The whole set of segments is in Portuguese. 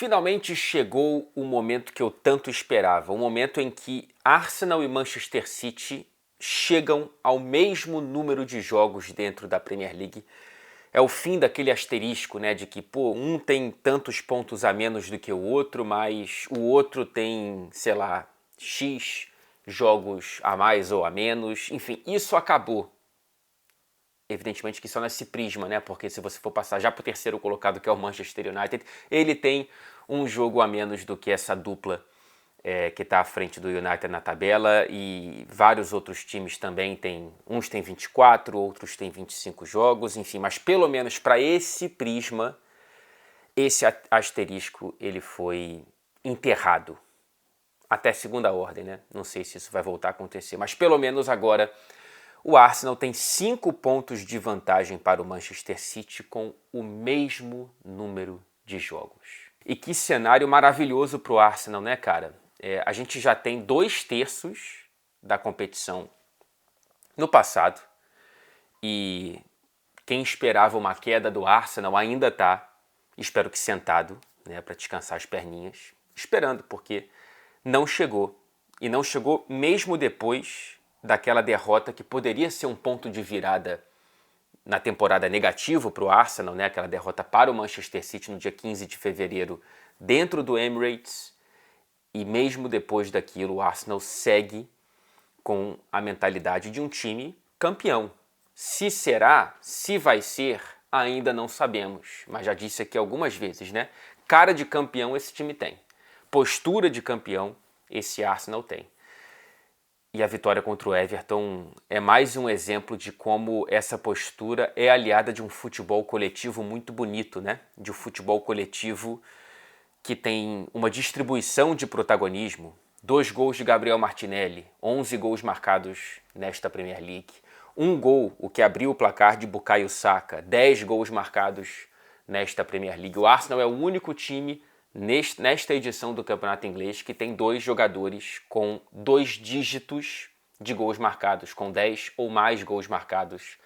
Finalmente chegou o momento que eu tanto esperava, o momento em que Arsenal e Manchester City chegam ao mesmo número de jogos dentro da Premier League. É o fim daquele asterisco, né, de que um tem tantos pontos a menos do que o outro, mas o outro tem, sei lá, X jogos a mais ou a menos. Enfim, isso acabou. Evidentemente que só nesse prisma, né? Porque se você for passar já para o terceiro colocado, que é o Manchester United, ele tem um jogo a menos do que essa dupla que está à frente do United na tabela, e vários outros times também têm, uns têm 24, outros têm 25 jogos, enfim, mas pelo menos para esse prisma, esse asterisco ele foi enterrado. Até segunda ordem, né? Não sei se isso vai voltar a acontecer, mas pelo menos agora o Arsenal tem 5 pontos de vantagem para o Manchester City com o mesmo número de jogos. E que cenário maravilhoso para o Arsenal, né, cara? A gente já tem 2/3 da competição no passado e quem esperava uma queda do Arsenal ainda está, espero que sentado, né, para descansar as perninhas, esperando, porque não chegou. E não chegou mesmo depois daquela derrota que poderia ser um ponto de virada na temporada negativo para o Arsenal, né? Aquela derrota para o Manchester City no dia 15 de fevereiro dentro do Emirates. E mesmo depois daquilo, o Arsenal segue com a mentalidade de um time campeão. Se será, se vai ser, ainda não sabemos. Mas já disse aqui algumas vezes, né? Cara de campeão esse time tem. Postura de campeão esse Arsenal tem. E a vitória contra o Everton é mais um exemplo de como essa postura é aliada de um futebol coletivo muito bonito, né? De um futebol coletivo que tem uma distribuição de protagonismo. 2 gols de Gabriel Martinelli, 11 gols marcados nesta Premier League. 1 gol, o que abriu o placar de Bukayo Saka, 10 gols marcados nesta Premier League. O Arsenal é o único time nesta edição do Campeonato Inglês que tem 2 jogadores com 2 dígitos de gols marcados, com 10 ou mais gols marcados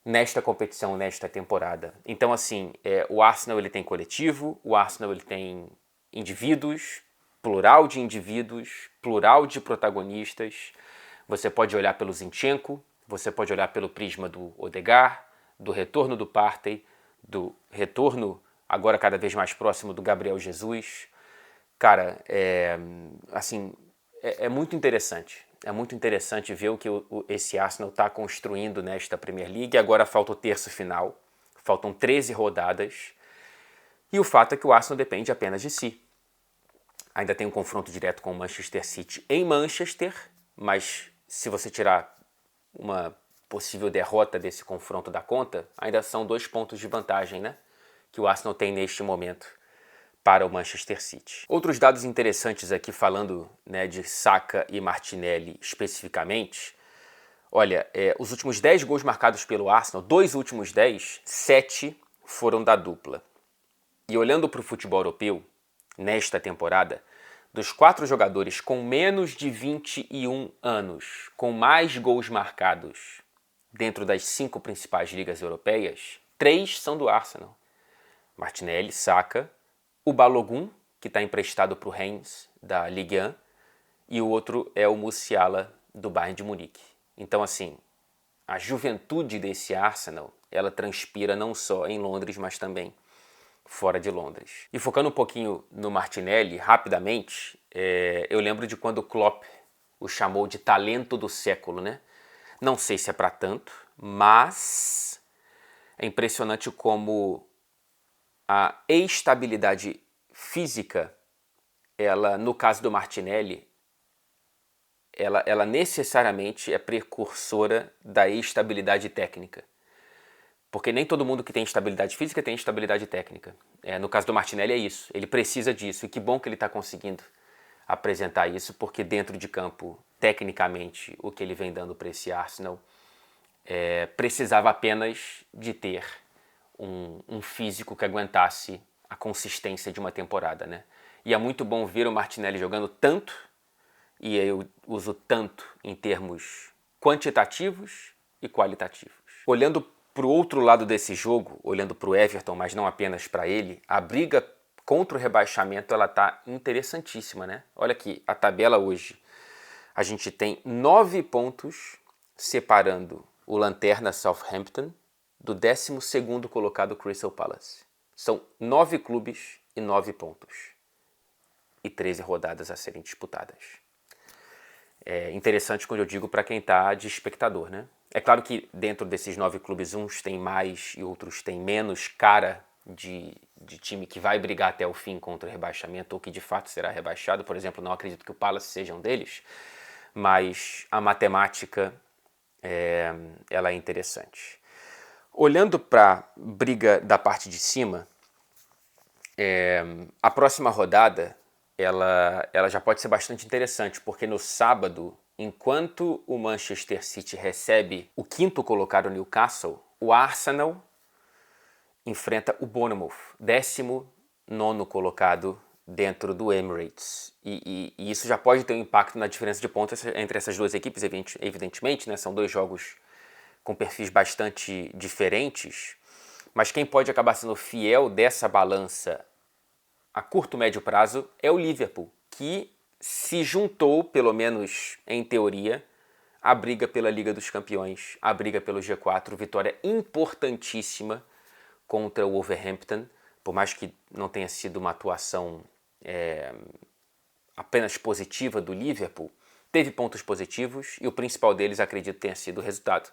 nesta competição, nesta temporada. Então, assim, o Arsenal ele tem coletivo, o Arsenal ele tem indivíduos, plural de indivíduos, plural de protagonistas. Você pode olhar pelo Zinchenko, você pode olhar pelo prisma do Odegaard, do retorno do Partey, do retorno agora cada vez mais próximo do Gabriel Jesus. Cara, é muito interessante. É muito interessante ver o que esse Arsenal está construindo nesta Premier League. Agora falta o terço final, faltam 13 rodadas. E o fato é que o Arsenal depende apenas de si. Ainda tem um confronto direto com o Manchester City em Manchester, mas se você tirar uma possível derrota desse confronto da conta, ainda são 2 pontos de vantagem, né, que o Arsenal tem neste momento para o Manchester City. Outros dados interessantes aqui, falando, né, de Saka e Martinelli especificamente. Olha, os últimos 10 gols marcados pelo Arsenal, 2 últimos 10, 7 foram da dupla. E olhando para o futebol europeu, nesta temporada, dos 4 jogadores com menos de 21 anos, com mais gols marcados dentro das 5 principais ligas europeias, 3 são do Arsenal. Martinelli, Saka, o Balogun, que está emprestado para o Reims, da Ligue 1, e o outro é o Musiala, do Bayern de Munique. Então, assim, a juventude desse Arsenal, ela transpira não só em Londres, mas também fora de Londres. E focando um pouquinho no Martinelli, rapidamente, eu lembro de quando o Klopp o chamou de talento do século, né? Não sei se é para tanto, mas é impressionante como a estabilidade física, ela, no caso do Martinelli, ela necessariamente é precursora da estabilidade técnica. Porque nem todo mundo que tem estabilidade física tem estabilidade técnica. No caso do Martinelli é isso, ele precisa disso, e que bom que ele está conseguindo apresentar isso, porque dentro de campo, tecnicamente, o que ele vem dando para esse Arsenal precisava apenas de ter um físico que aguentasse a consistência de uma temporada, né? E é muito bom ver o Martinelli jogando tanto, e eu uso tanto em termos quantitativos e qualitativos. Olhando para o outro lado desse jogo, olhando para o Everton, mas não apenas para ele, a briga contra o rebaixamento ela está interessantíssima, né? Olha aqui, a tabela hoje. A gente tem 9 pontos separando o lanterna Southampton do 12º colocado Crystal Palace. São 9 clubes e 9 pontos. E 13 rodadas a serem disputadas. É interessante quando eu digo para quem está de espectador, né? É claro que dentro desses 9 clubes, uns têm mais e outros têm menos cara de time que vai brigar até o fim contra o rebaixamento ou que de fato será rebaixado. Por exemplo, não acredito que o Palace seja um deles, mas a matemática ela é interessante. Olhando para a briga da parte de cima, a próxima rodada ela já pode ser bastante interessante, porque no sábado, enquanto o Manchester City recebe o 5º colocado Newcastle, o Arsenal enfrenta o Bournemouth, 19º colocado dentro do Emirates. E isso já pode ter um impacto na diferença de pontos entre essas duas equipes, evidentemente, né? São 2 jogos com perfis bastante diferentes, mas quem pode acabar sendo fiel dessa balança a curto, médio prazo é o Liverpool, que se juntou, pelo menos em teoria, à briga pela Liga dos Campeões, à briga pelo G4, vitória importantíssima contra o Wolverhampton, por mais que não tenha sido uma atuação apenas positiva do Liverpool, teve pontos positivos e o principal deles, acredito, tenha sido o resultado,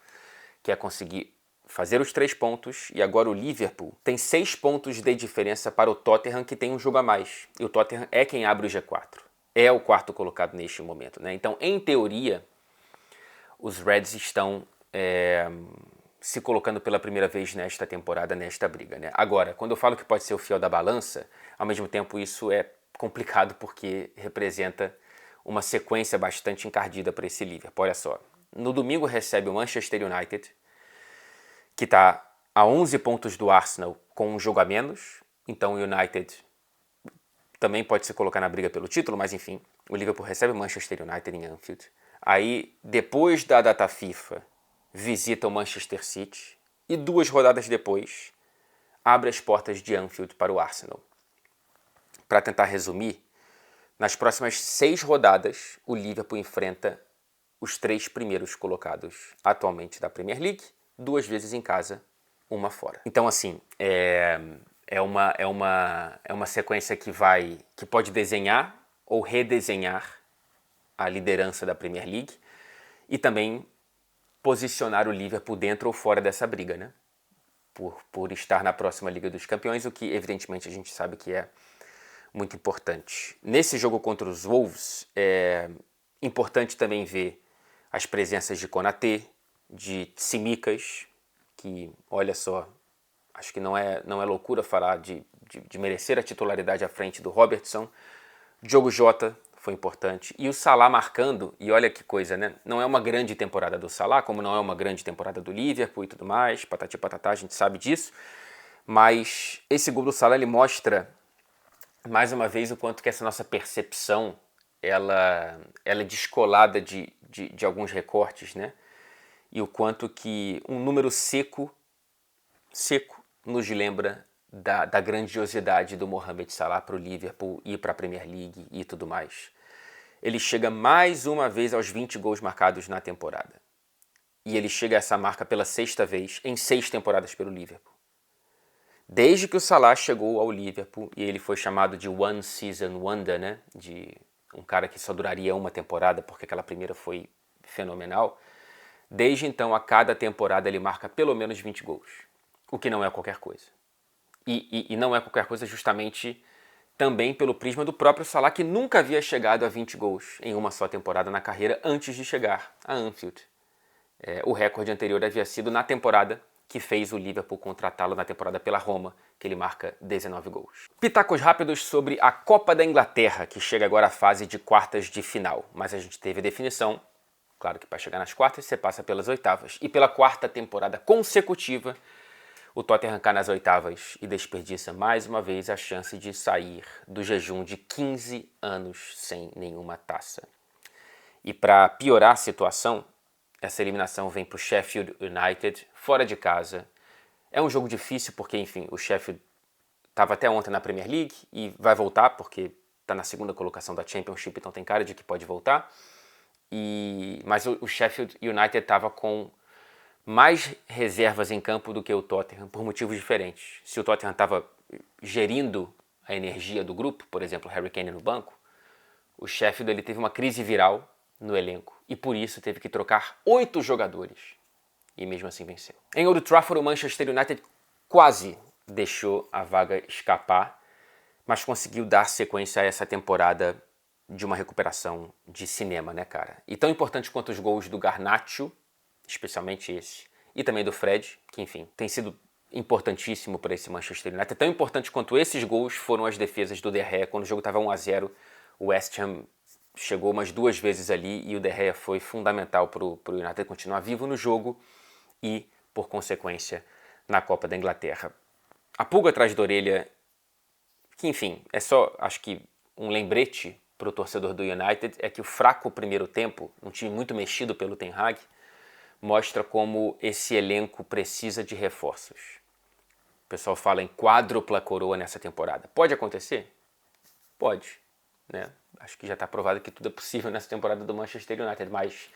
que é conseguir fazer os 3 pontos, e agora o Liverpool tem 6 pontos de diferença para o Tottenham, que tem um jogo a mais. E o Tottenham é quem abre o G4. É o 4º colocado neste momento, né? Então, em teoria, os Reds estão se colocando pela primeira vez nesta temporada, nesta briga, né? Agora, quando eu falo que pode ser o fiel da balança, ao mesmo tempo isso é complicado porque representa uma sequência bastante encardida para esse Liverpool. Olha só, no domingo recebe o Manchester United, que está a 11 pontos do Arsenal com um jogo a menos. Então o United também pode se colocar na briga pelo título, mas enfim, o Liverpool recebe o Manchester United em Anfield. Aí, depois da data FIFA, visita o Manchester City e 2 rodadas depois abre as portas de Anfield para o Arsenal. Para tentar resumir, nas próximas 6 rodadas o Liverpool enfrenta os 3 primeiros colocados atualmente da Premier League, 2 vezes em casa, uma fora. Então, assim, é uma sequência que pode desenhar ou redesenhar a liderança da Premier League e também posicionar o Liverpool dentro ou fora dessa briga, né? Por estar na próxima Liga dos Campeões, o que evidentemente a gente sabe que é muito importante. Nesse jogo contra os Wolves, é importante também ver as presenças de Konaté, de Tsimikas, que, olha só, acho que não é loucura falar de merecer a titularidade à frente do Robertson. Diogo Jota foi importante. E o Salah marcando, e olha que coisa, né? Não é uma grande temporada do Salah, como não é uma grande temporada do Liverpool e tudo mais, patati patatá, a gente sabe disso. Mas esse gol do Salah, ele mostra, mais uma vez, o quanto que essa nossa percepção, ela é descolada de alguns recortes, né? E o quanto que um número seco nos lembra da grandiosidade do Mohamed Salah para o Liverpool e para a Premier League e tudo mais. Ele chega mais uma vez aos 20 gols marcados na temporada. E ele chega a essa marca pela 6ª vez em 6 temporadas pelo Liverpool. Desde que o Salah chegou ao Liverpool, e ele foi chamado de One Season Wonder, né? De um cara que só duraria uma temporada, porque aquela primeira foi fenomenal. Desde então, a cada temporada ele marca pelo menos 20 gols, o que não é qualquer coisa. E não é qualquer coisa justamente também pelo prisma do próprio Salah, que nunca havia chegado a 20 gols em uma só temporada na carreira antes de chegar a Anfield. O recorde anterior havia sido na temporada que fez o Liverpool contratá-lo na temporada pela Roma, que ele marca 19 gols. Pitacos rápidos sobre a Copa da Inglaterra, que chega agora à fase de quartas de final. Mas a gente teve a definição, claro que para chegar nas quartas você passa pelas oitavas. E pela 4ª temporada consecutiva, o Tottenham cai nas oitavas e desperdiça mais uma vez a chance de sair do jejum de 15 anos sem nenhuma taça. E para piorar a situação, essa eliminação vem para o Sheffield United, fora de casa. É um jogo difícil porque, enfim, o Sheffield estava até ontem na Premier League e vai voltar porque está na segunda colocação da Championship, então tem cara de que pode voltar. Mas o Sheffield United estava com mais reservas em campo do que o Tottenham, por motivos diferentes. Se o Tottenham estava gerindo a energia do grupo, por exemplo, Harry Kane no banco, o Sheffield ele teve uma crise viral no elenco e por isso teve que trocar 8 jogadores e mesmo assim venceu. Em Old Trafford, o Manchester United quase deixou a vaga escapar, mas conseguiu dar sequência a essa temporada de uma recuperação de cinema, né, cara? E tão importante quanto os gols do Garnacho, especialmente esse, e também do Fred, que enfim, tem sido importantíssimo para esse Manchester United. Tão importante quanto esses gols foram as defesas do De Gea. Quando o jogo estava 1-0, o West Ham chegou umas 2 vezes ali e o De Gea foi fundamental para o United continuar vivo no jogo e, por consequência, na Copa da Inglaterra. A pulga atrás da orelha, que enfim, é só, acho que um lembrete para o torcedor do United, é que o fraco primeiro tempo, um time muito mexido pelo Ten Hag, mostra como esse elenco precisa de reforços. O pessoal fala em quádrupla coroa nessa temporada. Pode acontecer? Pode, né? Acho que já está provado que tudo é possível nessa temporada do Manchester United, mas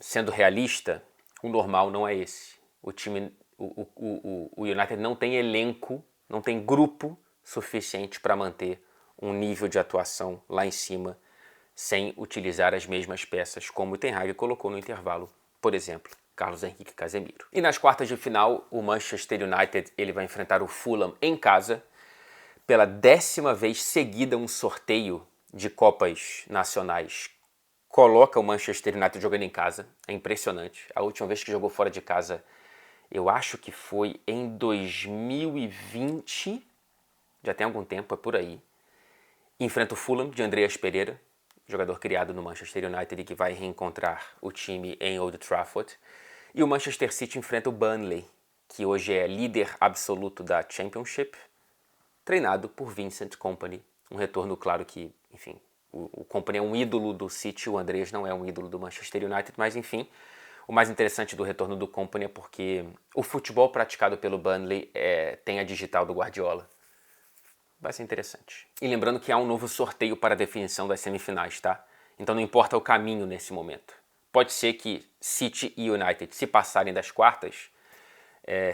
sendo realista, o normal não é esse. O United não tem elenco, não tem grupo suficiente para manter um nível de atuação lá em cima sem utilizar as mesmas peças, como o Ten Hag colocou no intervalo, por exemplo, Carlos Henrique Casemiro. E nas quartas de final, o Manchester United ele vai enfrentar o Fulham em casa. Pela 10ª vez seguida, um sorteio de Copas Nacionais coloca o Manchester United jogando em casa. É impressionante. A última vez que jogou fora de casa, eu acho que foi em 2020, já tem algum tempo, é por aí. Enfrenta o Fulham, de Andreas Pereira, jogador criado no Manchester United e que vai reencontrar o time em Old Trafford. E o Manchester City enfrenta o Burnley, que hoje é líder absoluto da Championship, treinado por Vincent Kompany. Um retorno, claro que, enfim, o Kompany é um ídolo do City, o Andreas não é um ídolo do Manchester United, mas enfim, o mais interessante do retorno do Kompany é porque o futebol praticado pelo Burnley tem a digital do Guardiola. Vai ser interessante. E lembrando que há um novo sorteio para a definição das semifinais, tá? Então não importa o caminho nesse momento. Pode ser que City e United, se passarem das quartas,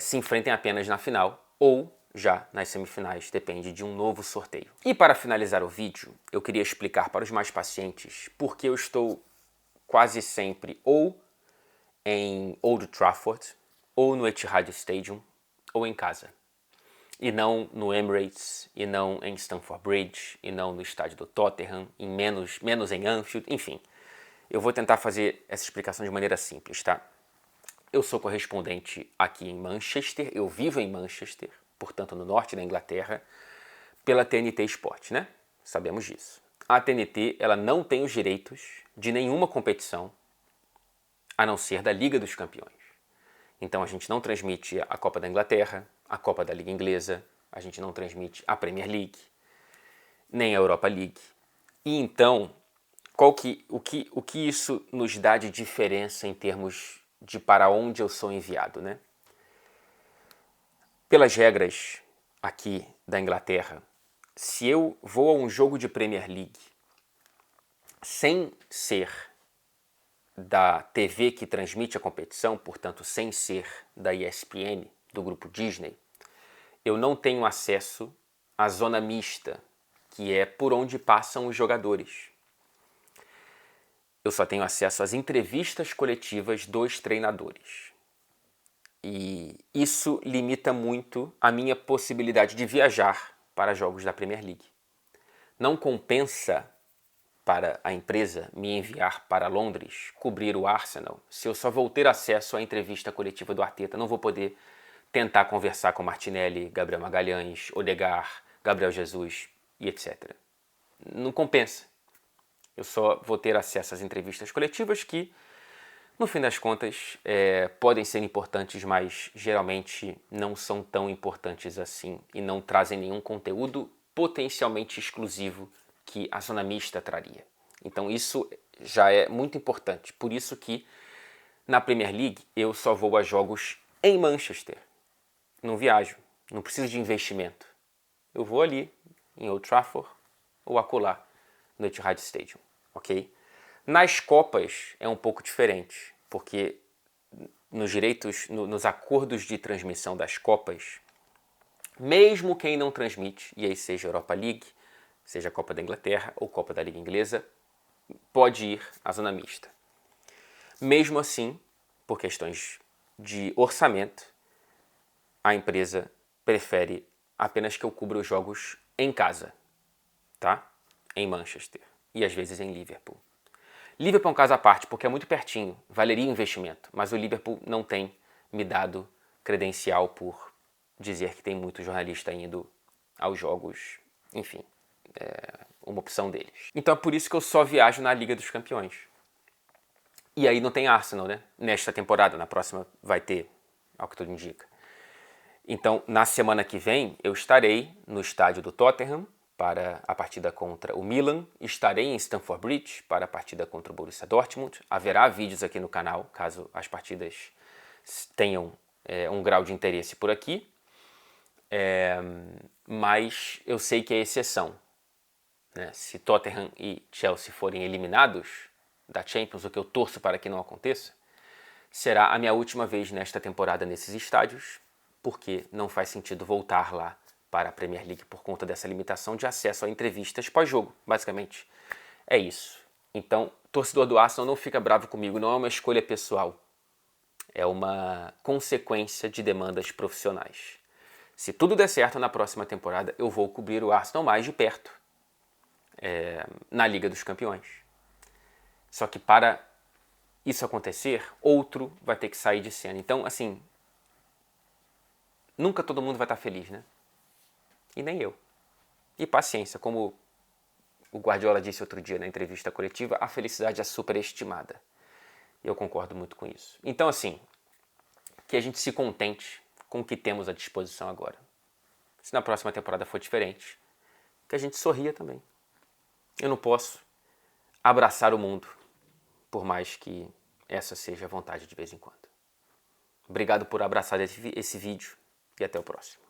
se enfrentem apenas na final ou já nas semifinais, depende de um novo sorteio. E para finalizar o vídeo, eu queria explicar para os mais pacientes por que eu estou quase sempre ou em Old Trafford, ou no Etihad Stadium, ou em casa. E não no Emirates, e não em Stamford Bridge, e não no estádio do Tottenham, e menos em Anfield, enfim. Eu vou tentar fazer essa explicação de maneira simples, tá? Eu sou correspondente aqui em Manchester, eu vivo em Manchester, portanto no norte da Inglaterra, pela TNT Sport, né? Sabemos disso. A TNT, ela não tem os direitos de nenhuma competição, a não ser da Liga dos Campeões. Então a gente não transmite a Copa da Inglaterra, a Copa da Liga Inglesa, a gente não transmite a Premier League, nem a Europa League. E então, o que isso nos dá de diferença em termos de para onde eu sou enviado, né? Pelas regras aqui da Inglaterra, se eu vou a um jogo de Premier League sem ser da TV que transmite a competição, portanto sem ser da ESPN, do grupo Disney, eu não tenho acesso à zona mista, que é por onde passam os jogadores. Eu só tenho acesso às entrevistas coletivas dos treinadores. E isso limita muito a minha possibilidade de viajar para jogos da Premier League. Não compensa para a empresa me enviar para Londres cobrir o Arsenal se eu só vou ter acesso à entrevista coletiva do Arteta. Não vou poder tentar conversar com Martinelli, Gabriel Magalhães, Odegaard, Gabriel Jesus e etc. Não compensa. Eu só vou ter acesso às entrevistas coletivas que, no fim das contas, podem ser importantes, mas geralmente não são tão importantes assim e não trazem nenhum conteúdo potencialmente exclusivo que a zona mista traria. Então isso já é muito importante. Por isso que na Premier League eu só vou a jogos em Manchester. Não viajo. Não preciso de investimento. Eu vou ali em Old Trafford ou acolá no Etihad Stadium, ok? Nas Copas é um pouco diferente, porque nos direitos, nos acordos de transmissão das Copas, mesmo quem não transmite, e aí seja Europa League, seja a Copa da Inglaterra ou Copa da Liga Inglesa, pode ir à zona mista. Mesmo assim, por questões de orçamento, a empresa prefere apenas que eu cubra os jogos em casa, tá? Em Manchester e às vezes em Liverpool. Liverpool é um caso à parte, porque é muito pertinho, valeria investimento, mas o Liverpool não tem me dado credencial por dizer que tem muito jornalista indo aos jogos, enfim, é uma opção deles. Então é por isso que eu só viajo na Liga dos Campeões. E aí não tem Arsenal, né? Nesta temporada, na próxima vai ter, ao que tudo indica. Então, na semana que vem, eu estarei no estádio do Tottenham para a partida contra o Milan. Estarei em Stamford Bridge para a partida contra o Borussia Dortmund. Haverá vídeos aqui no canal, caso as partidas tenham um grau de interesse por aqui. Mas eu sei que é exceção, né? Se Tottenham e Chelsea forem eliminados da Champions, o que eu torço para que não aconteça, será a minha última vez nesta temporada nesses estádios, porque não faz sentido voltar lá para a Premier League por conta dessa limitação de acesso a entrevistas pós-jogo, basicamente. É isso. Então, torcedor do Arsenal, não fica bravo comigo, não é uma escolha pessoal. É uma consequência de demandas profissionais. Se tudo der certo na próxima temporada, eu vou cobrir o Arsenal mais de perto na Liga dos Campeões. Só que para isso acontecer, outro vai ter que sair de cena. Então, assim, nunca todo mundo vai estar feliz, né? E nem eu. E paciência, como o Guardiola disse outro dia na entrevista coletiva, a felicidade é superestimada. Eu concordo muito com isso. Então, assim, que a gente se contente com o que temos à disposição agora. Se na próxima temporada for diferente, que a gente sorria também. Eu não posso abraçar o mundo, por mais que essa seja a vontade de vez em quando. Obrigado por abraçar esse vídeo e até o próximo.